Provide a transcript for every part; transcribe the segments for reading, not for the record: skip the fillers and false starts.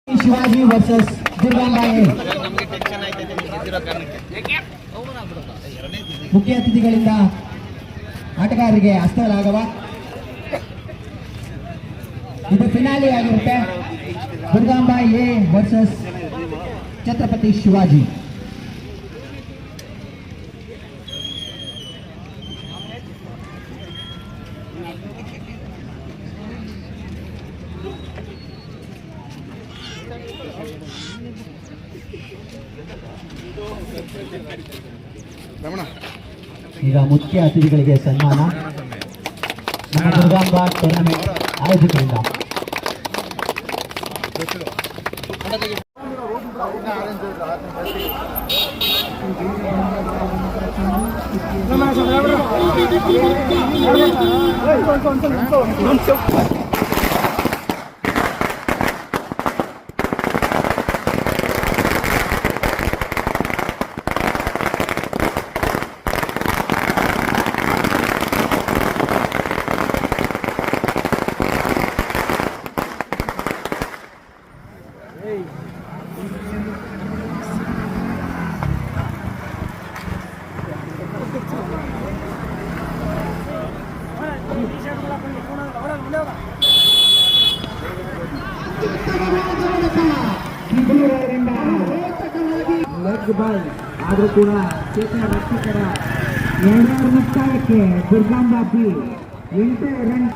Shivaji versus ದುರ್ಗಾಂಬಾಯಿ. ಮುಖ್ಯ ಅತಿಥಿಗಳಿಂದ ಆಟಗಾರರಿಗೆ ಹಸ್ತಲಾಘವ. ಇದು ಫಿನಾಲಿ ಆಗಿರುತ್ತೆ. ದುರ್ಗಾಂಬಾಯಿ ಎ ವರ್ಸಸ್ ಛತ್ರಪತಿ ಶಿವಾಜಿ. ಈಗ ಮುಖ್ಯ ಅತಿಥಿಗಳಿಗೆ ಸನ್ಮಾನ ನಮ್ಮ ದುರ್ಗಾಂಬಾ ಟೂರ್ನಮೆಂಟ್ ಆಯೋಜಕರಿಂದ. ಲೆಗ್ ಬಾಲ್ ಆದರೂ ಕೂಡ ಚೇತನ ರಕ್ಷಕರ 2 ಮುಕ್ತಾಯಕ್ಕೆ ದುರ್ಗಾಂಬಾ ಬಿ 8 ರನ್.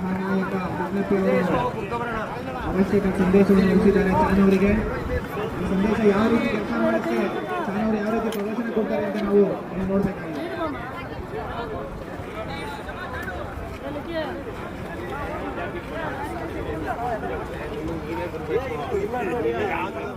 ನಾಯಕ ಅವಶ್ಯಕ ಸಂದೇಶವನ್ನು ತಿಳಿಸಿದ್ದಾರೆ ಚಾನವರಿಗೆ. ಈ ಸಂದೇಶ ಯಾವ ರೀತಿ ಕೆಲಸ ಮಾಡುತ್ತೆ, ಚಾನವರು ಯಾವ ರೀತಿ ಪ್ರದರ್ಶನ ಕೊಡ್ತಾರೆ ಅಂತ ನಾವು ನೋಡಬೇಕಾಗಿದೆ. ಇಲ್ಲ